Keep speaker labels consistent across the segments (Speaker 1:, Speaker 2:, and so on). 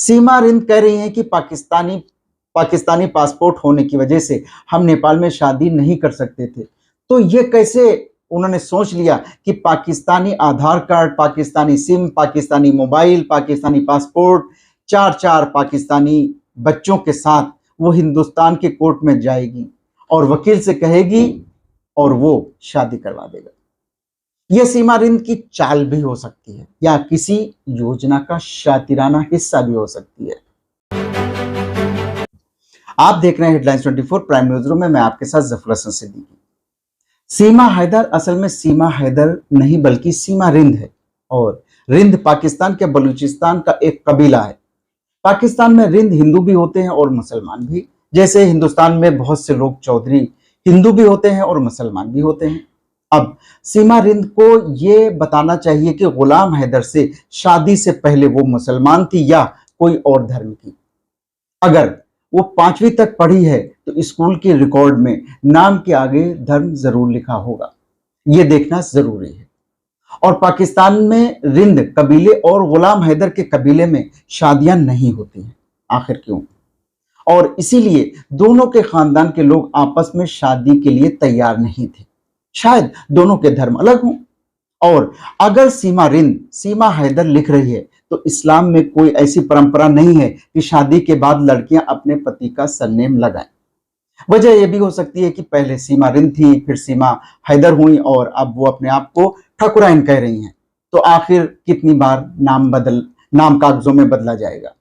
Speaker 1: सीमा रिंद कह रही हैं कि पाकिस्तानी पाकिस्तानी पासपोर्ट होने की वजह से हम नेपाल में शादी नहीं कर सकते थे। तो ये कैसे उन्होंने सोच लिया कि Pakistani Aadhaar card, Pakistani SIM, Pakistani mobile, Pakistani passport, चार चार पाकिस्तानी बच्चों के साथ वो हिंदुस्तान के कोर्ट में जाएगी और वकील से कहेगी और वो शादी करवा देगा। यह सीमा रिंद की चाल भी हो सकती है या किसी योजना का शातिराना हिस्सा भी हो सकती है। आप देख रहे हैं हेडलाइंस 24 प्राइम न्यूज रूम में, मैं आपके साथ जफर हसन सिद्दीकी। सीमा हैदर असल में सीमा हैदर नहीं बल्कि सीमा रिंद है और रिंद पाकिस्तान के बलूचिस्तान का एक कबीला है। पाकिस्तान में रिंद हिंदू भी होते हैं और मुसलमान भी, जैसे हिंदुस्तान में बहुत से लोग चौधरी हिंदू भी होते हैं और मुसलमान भी होते हैं। अब सीमा रिंद को ये बताना चाहिए कि गुलाम हैदर से शादी से पहले वो मुसलमान थी या कोई और धर्म की। अगर वो 5वीं तक पढ़ी है तो स्कूल के रिकॉर्ड में नाम के आगे धर्म जरूर लिखा होगा, ये देखना जरूरी है। और पाकिस्तान में रिंद कबीले और गुलाम हैदर के कबीले में शादियां नहीं होती हैं, आखिर क्यों? और इसीलिए दोनों के खानदान के लोग आपस में शादी के लिए तैयार नहीं थे, शायद दोनों के धर्म अलग हों। और अगर सीमा रिंद सीमा हैदर लिख रही है तो इस्लाम में कोई ऐसी परंपरा नहीं है कि शादी के बाद लड़कियां अपने पति का सरनेम लगाएं। वजह यह भी हो सकती है कि पहले सीमा रिंद थी, फिर सीमा हैदर हुई और अब वो अपने आप को ठाकुराइन कह रही हैं। तो आखिर कितनी बार नाम कागजों में बदला जाएगा?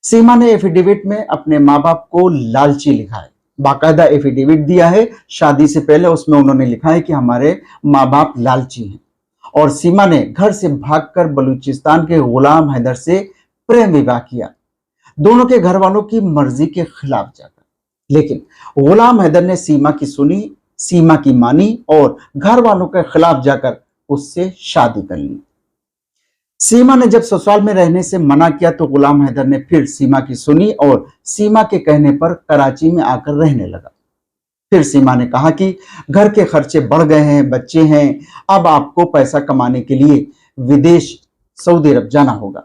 Speaker 1: सीमा ने एफिडेविट में अपने माँ बाप को लालची लिखा है, बाकायदा एफिडेविट दिया है शादी से पहले, उसमें उन्होंने लिखा है कि हमारे माँ बाप लालची हैं। और सीमा ने घर से भागकर बलूचिस्तान के गुलाम हैदर से प्रेम विवाह किया, दोनों के घर वालों की मर्जी के खिलाफ जाकर। लेकिन गुलाम हैदर ने सीमा की सुनी, सीमा की मानी और घर वालों के खिलाफ जाकर उससे शादी कर ली। सीमा ने जब ससुराल में रहने से मना किया तो गुलाम हैदर ने फिर सीमा की सुनी और सीमा के कहने पर कराची में आकर रहने लगा। फिर सीमा ने कहा कि घर के खर्चे बढ़ गए हैं, बच्चे हैं, अब आपको पैसा कमाने के लिए विदेश सऊदी अरब जाना होगा।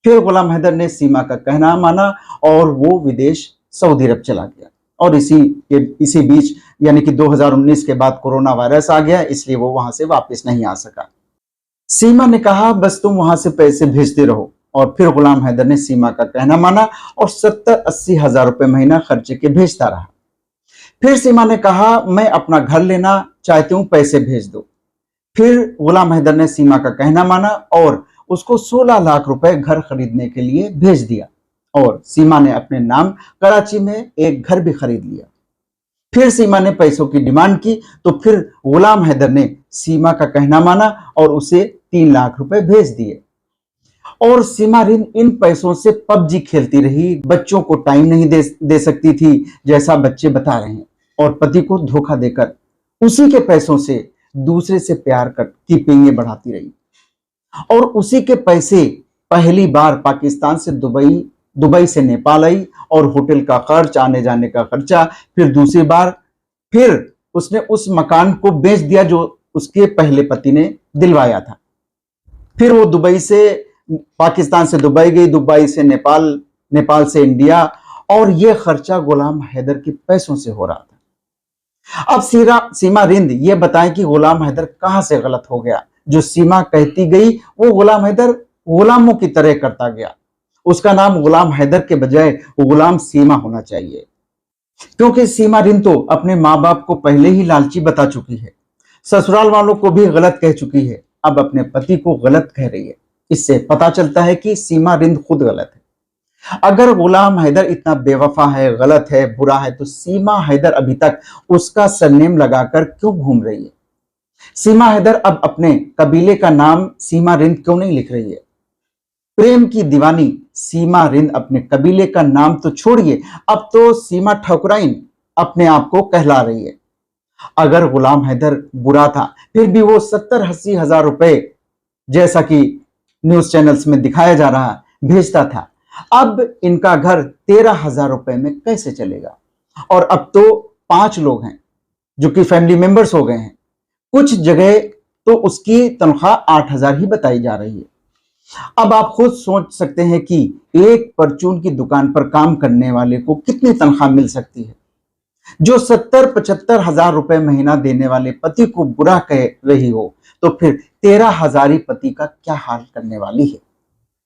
Speaker 1: फिर गुलाम हैदर ने सीमा का कहना माना और वो विदेश सऊदी अरब चला गया। और इसी बीच यानी कि 2019 के बाद कोरोना वायरस आ गया, इसलिए वो वहां से वापस नहीं आ सका। सीमा ने कहा बस तुम वहां से पैसे भेजते रहो, और फिर गुलाम हैदर ने सीमा का कहना माना और 70-80 हजार रुपए महीना खर्चे के भेजता रहा। फिर सीमा ने कहा मैं अपना घर लेना चाहती हूं, पैसे भेज दो। फिर गुलाम हैदर ने सीमा का कहना माना और उसको 16 लाख रुपए घर खरीदने के लिए भेज दिया और सीमा ने अपने नाम कराची में एक घर भी खरीद लिया। फिर सीमा ने पैसों की डिमांड की तो फिर गुलाम हैदर ने सीमा का कहना माना और उसे 3 लाख रुपए भेज दिए। और सीमा रिंद इन पैसों से पबजी खेलती रही, बच्चों को टाइम नहीं दे सकती थी जैसा बच्चे बता रहे हैं, और पति को धोखा देकर उसी के पैसों से दूसरे से प्यार की पींगे बढ़ाती रही। और उसी के पैसे पहली बार पाकिस्तान से दुबई से नेपाल आई और होटल का खर्च, आने जाने का खर्चा। फिर दूसरी बार फिर उसने उस मकान को बेच दिया जो उसके पहले पति ने दिलवाया था। फिर वो पाकिस्तान से दुबई गई, दुबई से नेपाल, नेपाल से इंडिया, और यह खर्चा गुलाम हैदर के पैसों से हो रहा था। अब सीमा रिंद ये बताएं कि गुलाम हैदर कहां से गलत हो गया। जो सीमा कहती गई वो गुलाम हैदर गुलामों की तरह करता गया। उसका नाम गुलाम हैदर के बजाय गुलाम सीमा होना चाहिए, क्योंकि सीमा रिंद तो अपने माँ बाप को पहले ही लालची बता चुकी है, ससुराल वालों को भी गलत कह चुकी है, अब अपने पति को गलत कह रही है। इससे पता चलता है कि सीमा रिंद खुद गलत है। अगर गुलाम हैदर इतना बेवफा है, गलत है, बुरा है, तो सीमा हैदर अभी तक उसका सरनेम लगाकर क्यों घूम रही है? सीमा हैदर अब अपने कबीले का नाम सीमा रिंद क्यों नहीं लिख रही है? प्रेम की दीवानी सीमा रिंद अपने कबीले का नाम तो छोड़िए, अब तो सीमा ठाकुराइन अपने आप को कहला रही है। अगर गुलाम हैदर बुरा था फिर भी वो 70-80 हजार रुपए, जैसा कि न्यूज चैनल्स में दिखाया जा रहा है, भेजता था। अब इनका घर 13,000 रुपए में कैसे चलेगा? और अब तो 5 लोग हैं जो कि फैमिली मेंबर्स हो गए हैं। कुछ जगह तो उसकी तनख्वाह 8,000 ही बताई जा रही है। अब आप खुद सोच सकते हैं कि एक परचून की दुकान पर काम करने वाले को कितनी तनख्वाह मिल सकती है। जो 70-75 हजार रुपए महीना देने वाले पति को बुरा कह रही हो, तो फिर 13 हजार पति का क्या हाल करने वाली है।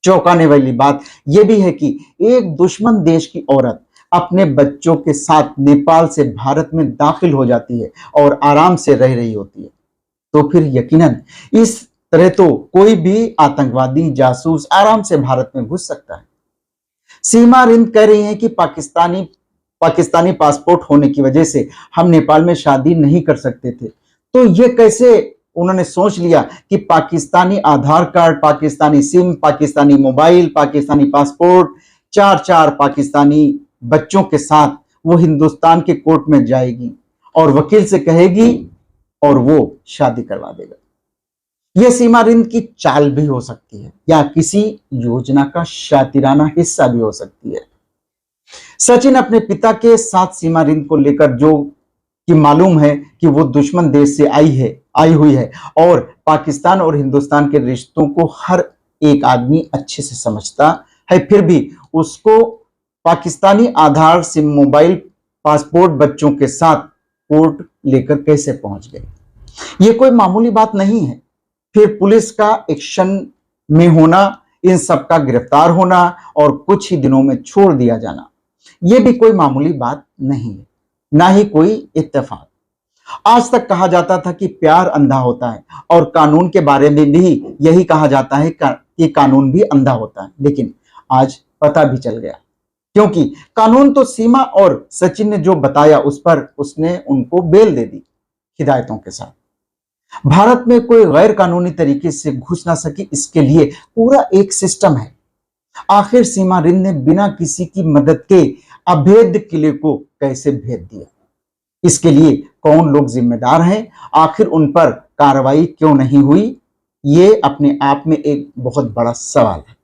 Speaker 1: चौंकाने वाली बात यह भी है कि एक दुश्मन देश की औरत अपने बच्चों के साथ नेपाल से भारत में दाखिल हो जाती है और आराम से रह रही होती है, तो फिर यकीनन इस तरह तो कोई भी आतंकवादी जासूस आराम से भारत में घुस सकता है। सीमा रिंद कह रही हैं कि पाकिस्तानी पासपोर्ट होने की वजह से हम नेपाल में शादी नहीं कर सकते थे। तो ये कैसे उन्होंने सोच लिया कि Pakistani Aadhaar card, Pakistani SIM, Pakistani mobile, Pakistani passport, चार चार पाकिस्तानी बच्चों के साथ वो हिंदुस्तान के कोर्ट में जाएगी और वकील से कहेगी और वो शादी करवा देगा। यह सीमा रिंद की चाल भी हो सकती है या किसी योजना का शातिराना हिस्सा भी हो सकती है। सचिन अपने पिता के साथ सीमा रिंद को लेकर जो कि मालूम है कि वो दुश्मन देश से आई हुई है और पाकिस्तान और हिंदुस्तान के रिश्तों को हर एक आदमी अच्छे से समझता है, फिर भी उसको पाकिस्तानी आधार सिम, मोबाइल, पासपोर्ट बच्चों के साथ कोर्ट लेकर कैसे पहुंच गए। ये कोई मामूली बात नहीं है। फिर पुलिस का एक्शन में होना, इन सब का गिरफ्तार होना और कुछ ही दिनों में छोड़ दिया जाना, यह भी कोई मामूली बात नहीं है, ना ही कोई इत्तेफाक। आज तक कहा जाता था कि प्यार अंधा होता है और कानून के बारे में भी यही कहा जाता है कि कानून भी अंधा होता है, लेकिन आज पता भी चल गया, क्योंकि कानून तो सीमा और सचिन ने जो बताया उस पर उसने उनको बेल दे दी हिदायतों के साथ। भारत में कोई गैर कानूनी तरीके से घुस ना सके, इसके लिए पूरा एक सिस्टम है। आखिर सीमा रिंद ने बिना किसी की मदद के अभेद किले को कैसे भेद दिया, इसके लिए कौन लोग जिम्मेदार हैं, आखिर उन पर कार्रवाई क्यों नहीं हुई, ये अपने आप में एक बहुत बड़ा सवाल है।